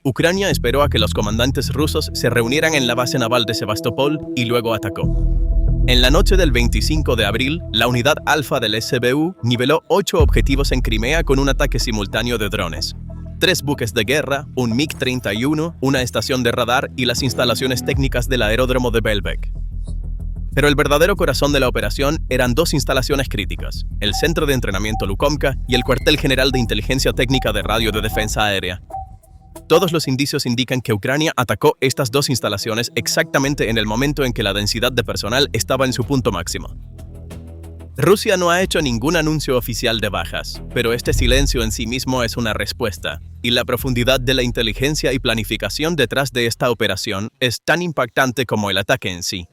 Ucrania esperó a que los comandantes rusos se reunieran en la base naval de Sebastopol y luego atacó. En la noche del 25 de abril, la unidad Alfa del SBU niveló 8 objetivos en Crimea con un ataque simultáneo de drones. 3 buques de guerra, un MiG-31, una estación de radar y las instalaciones técnicas del aeródromo de Belbek. Pero el verdadero corazón de la operación eran 2 instalaciones críticas, el Centro de Entrenamiento Lukomka y el Cuartel General de Inteligencia Técnica de Radio de Defensa Aérea. Todos los indicios indican que Ucrania atacó estas 2 instalaciones exactamente en el momento en que la densidad de personal estaba en su punto máximo. Rusia no ha hecho ningún anuncio oficial de bajas, pero este silencio en sí mismo es una respuesta, y la profundidad de la inteligencia y planificación detrás de esta operación es tan impactante como el ataque en sí.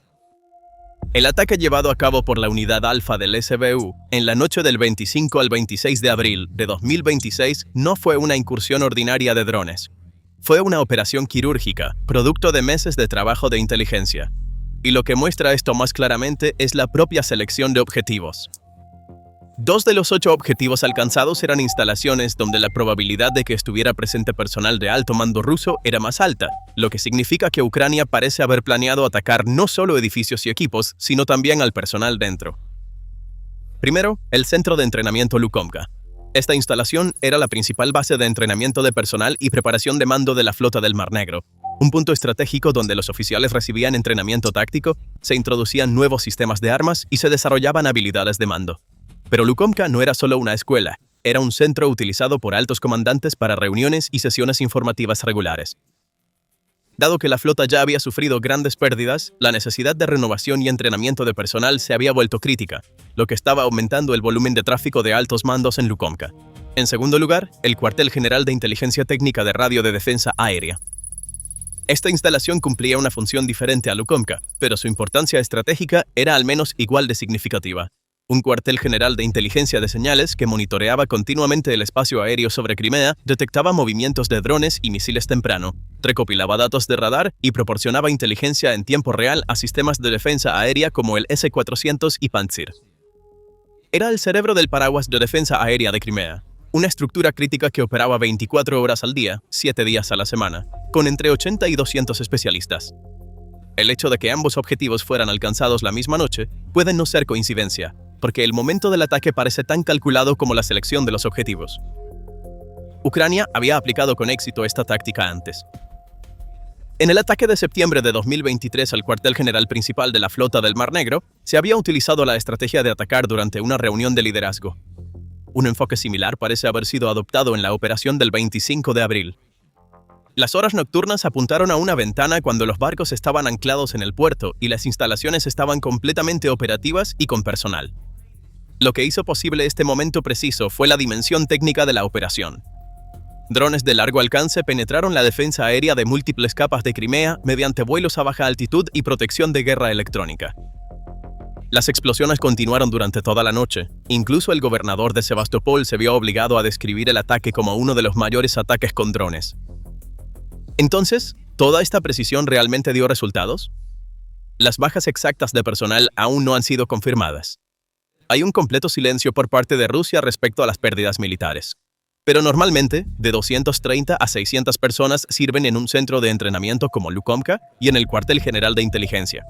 El ataque llevado a cabo por la unidad Alfa del SBU en la noche del 25 al 26 de abril de 2026 no fue una incursión ordinaria de drones. Fue una operación quirúrgica, producto de meses de trabajo de inteligencia. Y lo que muestra esto más claramente es la propia selección de objetivos. 2 de los 8 objetivos alcanzados eran instalaciones donde la probabilidad de que estuviera presente personal de alto mando ruso era más alta, lo que significa que Ucrania parece haber planeado atacar no solo edificios y equipos, sino también al personal dentro. Primero, el Centro de Entrenamiento Lukomka. Esta instalación era la principal base de entrenamiento de personal y preparación de mando de la flota del Mar Negro, un punto estratégico donde los oficiales recibían entrenamiento táctico, se introducían nuevos sistemas de armas y se desarrollaban habilidades de mando. Pero Lukomka no era solo una escuela, era un centro utilizado por altos comandantes para reuniones y sesiones informativas regulares. Dado que la flota ya había sufrido grandes pérdidas, la necesidad de renovación y entrenamiento de personal se había vuelto crítica, lo que estaba aumentando el volumen de tráfico de altos mandos en Lukomka. En segundo lugar, el Cuartel General de Inteligencia Técnica de Radio de Defensa Aérea. Esta instalación cumplía una función diferente a Lukomka, pero su importancia estratégica era al menos igual de significativa. Un cuartel general de inteligencia de señales que monitoreaba continuamente el espacio aéreo sobre Crimea, detectaba movimientos de drones y misiles temprano, recopilaba datos de radar y proporcionaba inteligencia en tiempo real a sistemas de defensa aérea como el S-400 y Pantsir. Era el cerebro del paraguas de defensa aérea de Crimea, una estructura crítica que operaba 24 horas al día, 7 días a la semana, con entre 80 y 200 especialistas. El hecho de que ambos objetivos fueran alcanzados la misma noche puede no ser coincidencia, porque el momento del ataque parece tan calculado como la selección de los objetivos. Ucrania había aplicado con éxito esta táctica antes. En el ataque de septiembre de 2023 al cuartel general principal de la flota del Mar Negro, se había utilizado la estrategia de atacar durante una reunión de liderazgo. Un enfoque similar parece haber sido adoptado en la operación del 25 de abril. Las horas nocturnas apuntaron a una ventana cuando los barcos estaban anclados en el puerto y las instalaciones estaban completamente operativas y con personal. Lo que hizo posible este momento preciso fue la dimensión técnica de la operación. Drones de largo alcance penetraron la defensa aérea de múltiples capas de Crimea mediante vuelos a baja altitud y protección de guerra electrónica. Las explosiones continuaron durante toda la noche. Incluso el gobernador de Sebastopol se vio obligado a describir el ataque como uno de los mayores ataques con drones. Entonces, ¿toda esta precisión realmente dio resultados? Las bajas exactas de personal aún no han sido confirmadas. Hay un completo silencio por parte de Rusia respecto a las pérdidas militares. Pero normalmente, de 230 a 600 personas sirven en un centro de entrenamiento como Lukomka y en el cuartel general de inteligencia.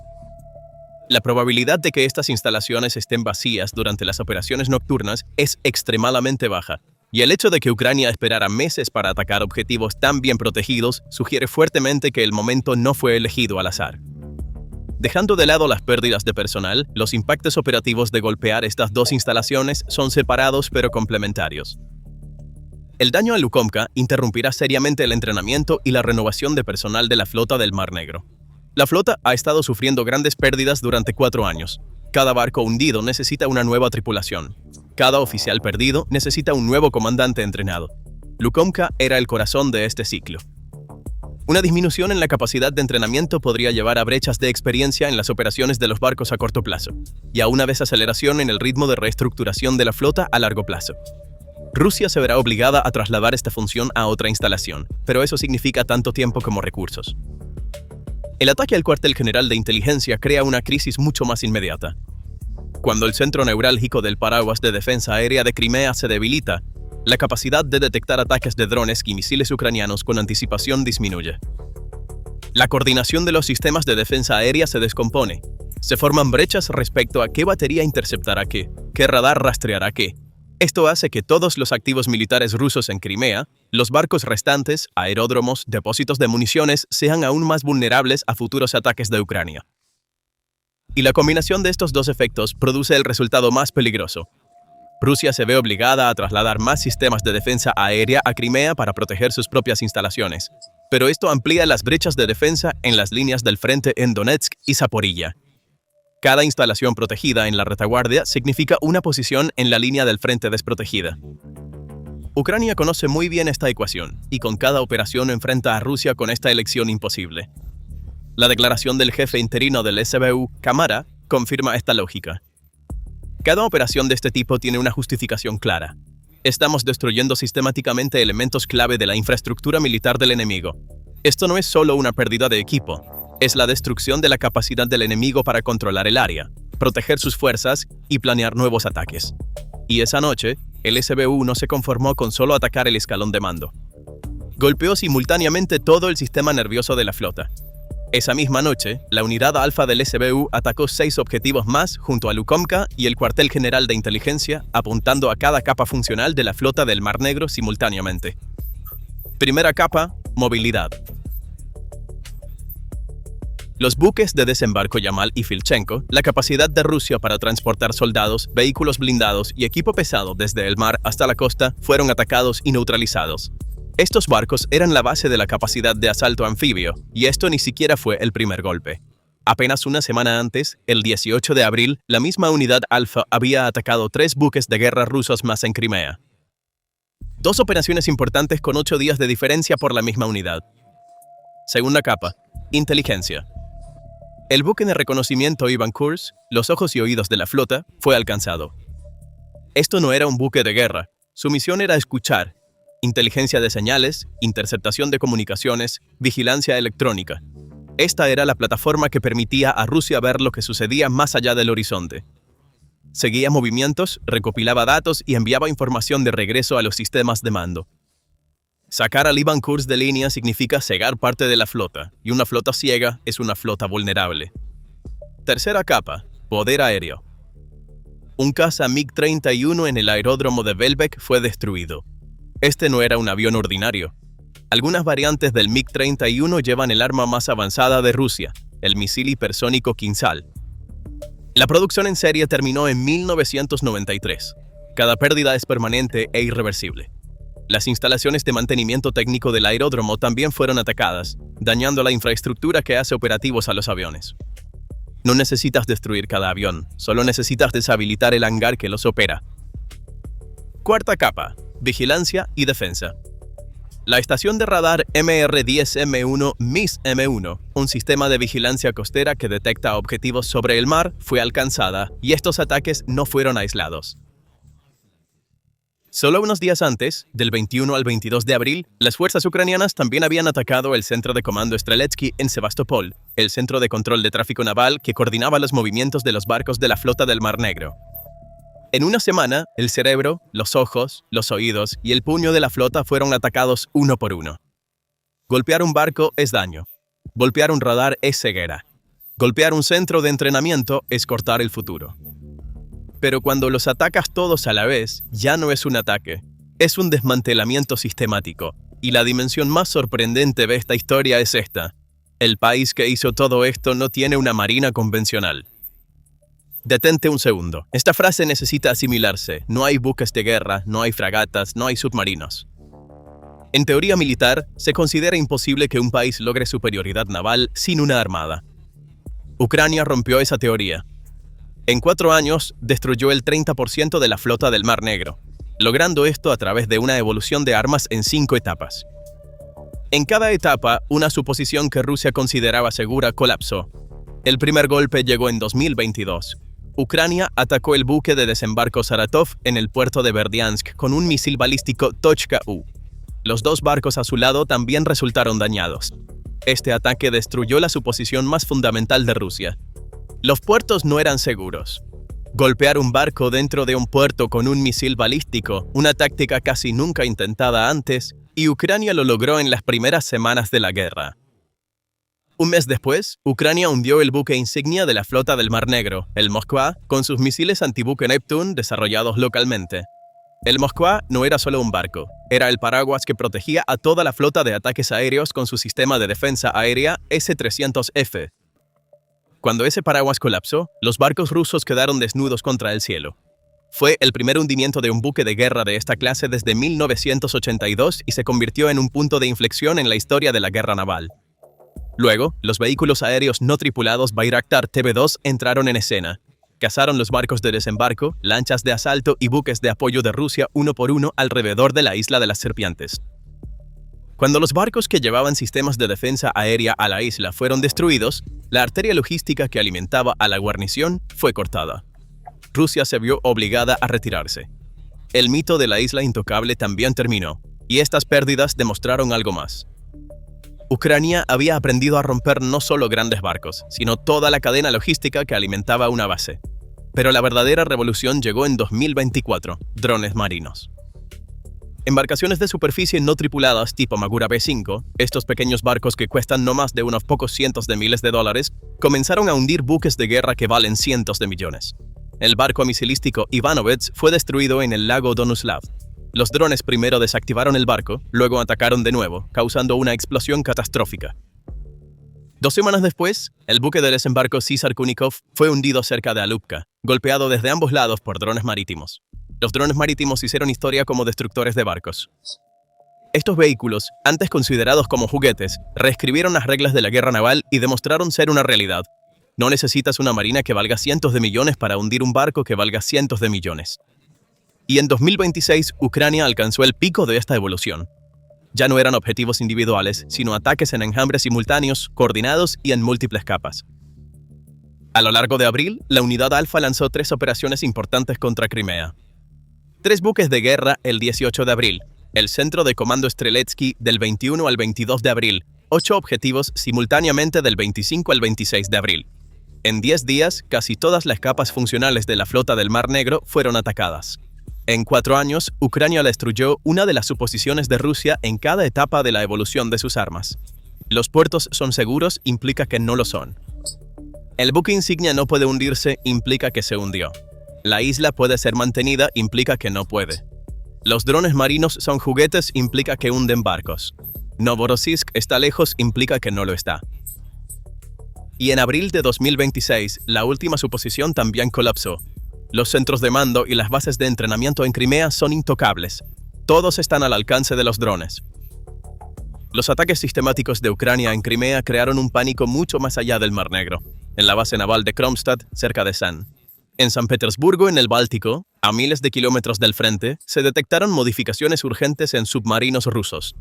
La probabilidad de que estas instalaciones estén vacías durante las operaciones nocturnas es extremadamente baja, y el hecho de que Ucrania esperara meses para atacar objetivos tan bien protegidos sugiere fuertemente que el momento no fue elegido al azar. Dejando de lado las pérdidas de personal, los impactos operativos de golpear estas 2 instalaciones son separados pero complementarios. El daño a Lukomka interrumpirá seriamente el entrenamiento y la renovación de personal de la flota del Mar Negro. La flota ha estado sufriendo grandes pérdidas durante 4 años. Cada barco hundido necesita una nueva tripulación. Cada oficial perdido necesita un nuevo comandante entrenado. Lukomka era el corazón de este ciclo. Una disminución en la capacidad de entrenamiento podría llevar a brechas de experiencia en las operaciones de los barcos a corto plazo, y a una desaceleración en el ritmo de reestructuración de la flota a largo plazo. Rusia se verá obligada a trasladar esta función a otra instalación, pero eso significa tanto tiempo como recursos. El ataque al cuartel general de inteligencia crea una crisis mucho más inmediata. Cuando el centro neurálgico del paraguas de defensa aérea de Crimea se debilita, la capacidad de detectar ataques de drones y misiles ucranianos con anticipación disminuye. La coordinación de los sistemas de defensa aérea se descompone. Se forman brechas respecto a qué batería interceptará qué radar rastreará qué. Esto hace que todos los activos militares rusos en Crimea, los barcos restantes, aeródromos, depósitos de municiones, sean aún más vulnerables a futuros ataques de Ucrania. Y la combinación de estos dos efectos produce el resultado más peligroso. Rusia se ve obligada a trasladar más sistemas de defensa aérea a Crimea para proteger sus propias instalaciones. Pero esto amplía las brechas de defensa en las líneas del frente en Donetsk y Zaporilla. Cada instalación protegida en la retaguardia significa una posición en la línea del frente desprotegida. Ucrania conoce muy bien esta ecuación, y con cada operación enfrenta a Rusia con esta elección imposible. La declaración del jefe interino del SBU, Kamara, confirma esta lógica. Cada operación de este tipo tiene una justificación clara. Estamos destruyendo sistemáticamente elementos clave de la infraestructura militar del enemigo. Esto no es solo una pérdida de equipo. Es la destrucción de la capacidad del enemigo para controlar el área, proteger sus fuerzas y planear nuevos ataques. Y esa noche, el SBU no se conformó con solo atacar el escalón de mando. Golpeó simultáneamente todo el sistema nervioso de la flota. Esa misma noche, la unidad alfa del SBU atacó 6 objetivos más junto a Lukomka y el cuartel general de inteligencia, apuntando a cada capa funcional de la flota del Mar Negro simultáneamente. Primera capa, movilidad. Los buques de desembarco Yamal y Filchenko, la capacidad de Rusia para transportar soldados, vehículos blindados y equipo pesado desde el mar hasta la costa, fueron atacados y neutralizados. Estos barcos eran la base de la capacidad de asalto anfibio, y esto ni siquiera fue el primer golpe. Apenas una semana antes, el 18 de abril, la misma unidad Alfa había atacado 3 buques de guerra rusos más en Crimea. 2 operaciones importantes con 8 días de diferencia por la misma unidad. Segunda capa, inteligencia. El buque de reconocimiento Ivan Kurs, los ojos y oídos de la flota, fue alcanzado. Esto no era un buque de guerra. Su misión era escuchar. Inteligencia de señales, interceptación de comunicaciones, vigilancia electrónica. Esta era la plataforma que permitía a Rusia ver lo que sucedía más allá del horizonte. Seguía movimientos, recopilaba datos y enviaba información de regreso a los sistemas de mando. Sacar al Ivan Kurs de línea significa cegar parte de la flota, y una flota ciega es una flota vulnerable. Tercera capa, poder aéreo. Un caza MiG-31 en el aeródromo de Velbek fue destruido. Este no era un avión ordinario. Algunas variantes del MiG-31 llevan el arma más avanzada de Rusia, el misil hipersónico Kinzhal. La producción en serie terminó en 1993. Cada pérdida es permanente e irreversible. Las instalaciones de mantenimiento técnico del aeródromo también fueron atacadas, dañando la infraestructura que hace operativos a los aviones. No necesitas destruir cada avión, solo necesitas deshabilitar el hangar que los opera. Cuarta capa, vigilancia y defensa. La estación de radar MR-10M1 MIS-M1, un sistema de vigilancia costera que detecta objetivos sobre el mar, fue alcanzada y estos ataques no fueron aislados. Solo unos días antes, del 21 al 22 de abril, las fuerzas ucranianas también habían atacado el centro de comando Streletsky en Sebastopol, el centro de control de tráfico naval que coordinaba los movimientos de los barcos de la flota del Mar Negro. En una semana, el cerebro, los ojos, los oídos y el puño de la flota fueron atacados uno por uno. Golpear un barco es daño. Golpear un radar es ceguera. Golpear un centro de entrenamiento es cortar el futuro. Pero cuando los atacas todos a la vez, ya no es un ataque, es un desmantelamiento sistemático. Y la dimensión más sorprendente de esta historia es esta. El país que hizo todo esto no tiene una marina convencional. Detente un segundo. Esta frase necesita asimilarse. No hay buques de guerra, no hay fragatas, no hay submarinos. En teoría militar, se considera imposible que un país logre superioridad naval sin una armada. Ucrania rompió esa teoría. En 4 años, destruyó el 30% de la flota del Mar Negro, logrando esto a través de una evolución de armas en 5 etapas. En cada etapa, una suposición que Rusia consideraba segura colapsó. El primer golpe llegó en 2022. Ucrania atacó el buque de desembarco Saratov en el puerto de Berdiansk con un misil balístico Tochka-U. Los 2 barcos a su lado también resultaron dañados. Este ataque destruyó la suposición más fundamental de Rusia. Los puertos no eran seguros. Golpear un barco dentro de un puerto con un misil balístico, una táctica casi nunca intentada antes, y Ucrania lo logró en las primeras semanas de la guerra. Un mes después, Ucrania hundió el buque insignia de la flota del Mar Negro, el Moskva, con sus misiles antibuque Neptune desarrollados localmente. El Moskva no era solo un barco, era el paraguas que protegía a toda la flota de ataques aéreos con su sistema de defensa aérea S-300F. Cuando ese paraguas colapsó, los barcos rusos quedaron desnudos contra el cielo. Fue el primer hundimiento de un buque de guerra de esta clase desde 1982 y se convirtió en un punto de inflexión en la historia de la guerra naval. Luego, los vehículos aéreos no tripulados Bayraktar TB2 entraron en escena. Cazaron los barcos de desembarco, lanchas de asalto y buques de apoyo de Rusia uno por uno alrededor de la isla de las Serpientes. Cuando los barcos que llevaban sistemas de defensa aérea a la isla fueron destruidos, la arteria logística que alimentaba a la guarnición fue cortada. Rusia se vio obligada a retirarse. El mito de la isla intocable también terminó, y estas pérdidas demostraron algo más. Ucrania había aprendido a romper no solo grandes barcos, sino toda la cadena logística que alimentaba una base. Pero la verdadera revolución llegó en 2024, drones marinos. Embarcaciones de superficie no tripuladas tipo Magura B5, estos pequeños barcos que cuestan no más de unos pocos cientos de miles de dólares, comenzaron a hundir buques de guerra que valen cientos de millones. El barco misilístico Ivanovets fue destruido en el lago Donuslav. Los drones primero desactivaron el barco, luego atacaron de nuevo, causando una explosión catastrófica. 2 semanas después, el buque de desembarco César Kunikov fue hundido cerca de Alupka, golpeado desde ambos lados por drones marítimos. Los drones marítimos hicieron historia como destructores de barcos. Estos vehículos, antes considerados como juguetes, reescribieron las reglas de la guerra naval y demostraron ser una realidad. No necesitas una marina que valga cientos de millones para hundir un barco que valga cientos de millones. Y en 2026, Ucrania alcanzó el pico de esta evolución. Ya no eran objetivos individuales, sino ataques en enjambres simultáneos, coordinados y en múltiples capas. A lo largo de abril, la Unidad Alfa lanzó 3 operaciones importantes contra Crimea. 3 buques de guerra el 18 de abril, el Centro de Comando Streletsky del 21 al 22 de abril, 8 objetivos simultáneamente del 25 al 26 de abril. En 10 días, casi todas las capas funcionales de la flota del Mar Negro fueron atacadas. En 4 años, Ucrania destruyó una de las suposiciones de Rusia en cada etapa de la evolución de sus armas. Los puertos son seguros implica que no lo son. El buque insignia no puede hundirse implica que se hundió. La isla puede ser mantenida implica que no puede. Los drones marinos son juguetes implica que hunden barcos. Novorossiysk está lejos implica que no lo está. Y en abril de 2026, la última suposición también colapsó. Los centros de mando y las bases de entrenamiento en Crimea son intocables. Todos están al alcance de los drones. Los ataques sistemáticos de Ucrania en Crimea crearon un pánico mucho más allá del Mar Negro, en la base naval de Kronstadt, cerca de San. En San Petersburgo, en el Báltico, a miles de kilómetros del frente, se detectaron modificaciones urgentes en submarinos rusos.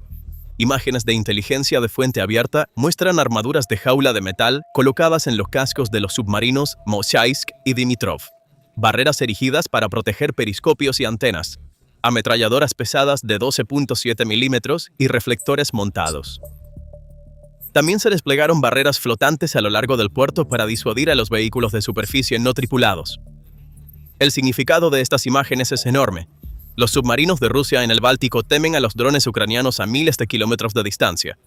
Imágenes de inteligencia de fuente abierta muestran armaduras de jaula de metal colocadas en los cascos de los submarinos Moshaivsk y Dimitrov, barreras erigidas para proteger periscopios y antenas, ametralladoras pesadas de 12.7 milímetros y reflectores montados. También se desplegaron barreras flotantes a lo largo del puerto para disuadir a los vehículos de superficie no tripulados. El significado de estas imágenes es enorme. Los submarinos de Rusia en el Báltico temen a los drones ucranianos a miles de kilómetros de distancia.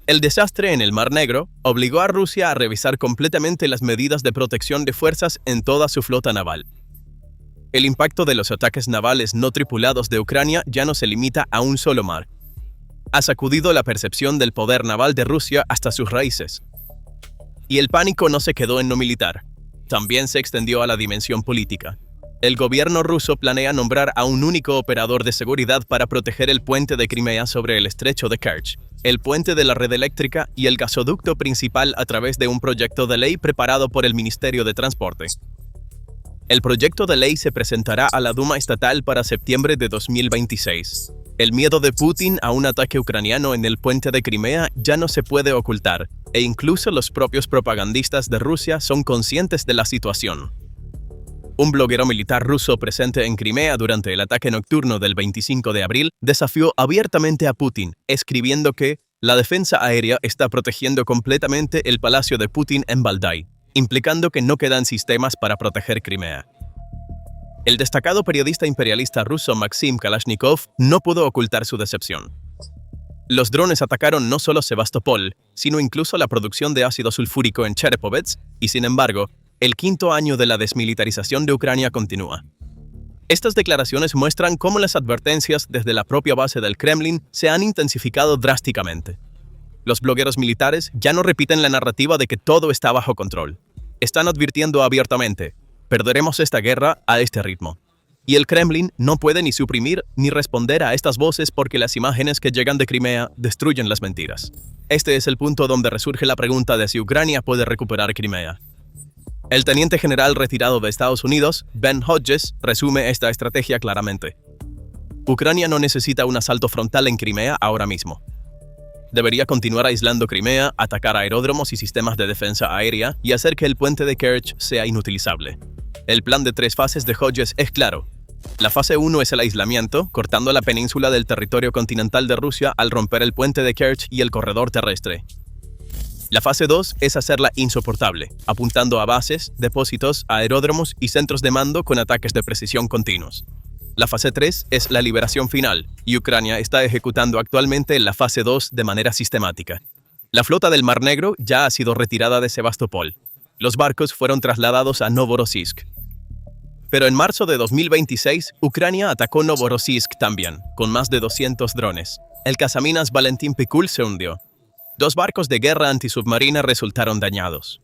El desastre en el Mar Negro obligó a Rusia a revisar completamente las medidas de protección de fuerzas en toda su flota naval. El impacto de los ataques navales no tripulados de Ucrania ya no se limita a un solo mar. Ha sacudido la percepción del poder naval de Rusia hasta sus raíces. Y el pánico no se quedó en lo militar. También se extendió a la dimensión política. El gobierno ruso planea nombrar a un único operador de seguridad para proteger el puente de Crimea sobre el estrecho de Kerch, el puente de la red eléctrica y el gasoducto principal a través de un proyecto de ley preparado por el Ministerio de Transporte. El proyecto de ley se presentará a la Duma estatal para septiembre de 2026. El miedo de Putin a un ataque ucraniano en el puente de Crimea ya no se puede ocultar, e incluso los propios propagandistas de Rusia son conscientes de la situación. Un bloguero militar ruso presente en Crimea durante el ataque nocturno del 25 de abril desafió abiertamente a Putin, escribiendo que la defensa aérea está protegiendo completamente el palacio de Putin en Valdai. implicando que no quedan sistemas para proteger Crimea. El destacado periodista imperialista ruso Maxim Kalashnikov no pudo ocultar su decepción. Los drones atacaron no solo Sebastopol, sino incluso la producción de ácido sulfúrico en Chernobyl, y sin embargo, el quinto año de la desmilitarización de Ucrania continúa. Estas declaraciones muestran cómo las advertencias desde la propia base del Kremlin se han intensificado drásticamente. Los blogueros militares ya no repiten la narrativa de que todo está bajo control. Están advirtiendo abiertamente: perderemos esta guerra a este ritmo. Y el Kremlin no puede ni suprimir ni responder a estas voces porque las imágenes que llegan de Crimea destruyen las mentiras. Este es el punto donde resurge la pregunta de si Ucrania puede recuperar Crimea. El teniente general retirado de Estados Unidos, Ben Hodges, resume esta estrategia claramente. Ucrania no necesita un asalto frontal en Crimea ahora mismo. Debería continuar aislando Crimea, atacar aeródromos y sistemas de defensa aérea y hacer que el puente de Kerch sea inutilizable. El plan de 3 fases de Hodges es claro. La fase 1 es el aislamiento, cortando la península del territorio continental de Rusia al romper el puente de Kerch y el corredor terrestre. La fase 2 es hacerla insoportable, apuntando a bases, depósitos, aeródromos y centros de mando con ataques de precisión continuos. La fase 3 es la liberación final, y Ucrania está ejecutando actualmente la fase 2 de manera sistemática. La flota del Mar Negro ya ha sido retirada de Sebastopol. Los barcos fueron trasladados a Novorossiysk. Pero en marzo de 2026, Ucrania atacó Novorossiysk también, con más de 200 drones. El cazaminas Valentín Pikul se hundió. 2 barcos de guerra antisubmarina resultaron dañados.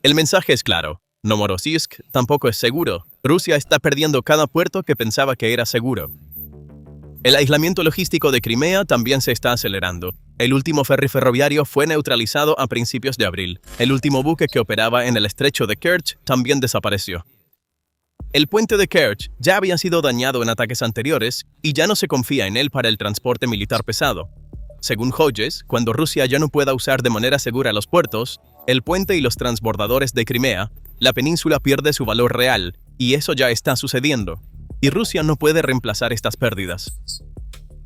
El mensaje es claro. Novorossiysk tampoco es seguro. Rusia está perdiendo cada puerto que pensaba que era seguro. El aislamiento logístico de Crimea también se está acelerando. El último ferry ferroviario fue neutralizado a principios de abril. El último buque que operaba en el estrecho de Kerch también desapareció. El puente de Kerch ya había sido dañado en ataques anteriores y ya no se confía en él para el transporte militar pesado. Según Hodges, cuando Rusia ya no pueda usar de manera segura los puertos, el puente y los transbordadores de Crimea, la península pierde su valor real, y eso ya está sucediendo. Y Rusia no puede reemplazar estas pérdidas.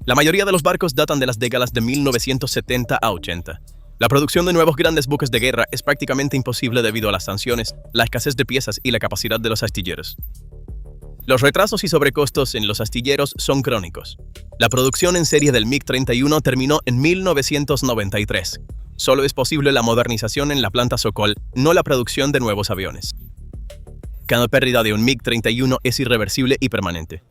La mayoría de los barcos datan de las décadas de 1970 a 80. La producción de nuevos grandes buques de guerra es prácticamente imposible debido a las sanciones, la escasez de piezas y la capacidad de los astilleros. Los retrasos y sobrecostos en los astilleros son crónicos. La producción en serie del MiG-31 terminó en 1993. Solo es posible la modernización en la planta Sokol, no la producción de nuevos aviones. Cada pérdida de un MiG-31 es irreversible y permanente.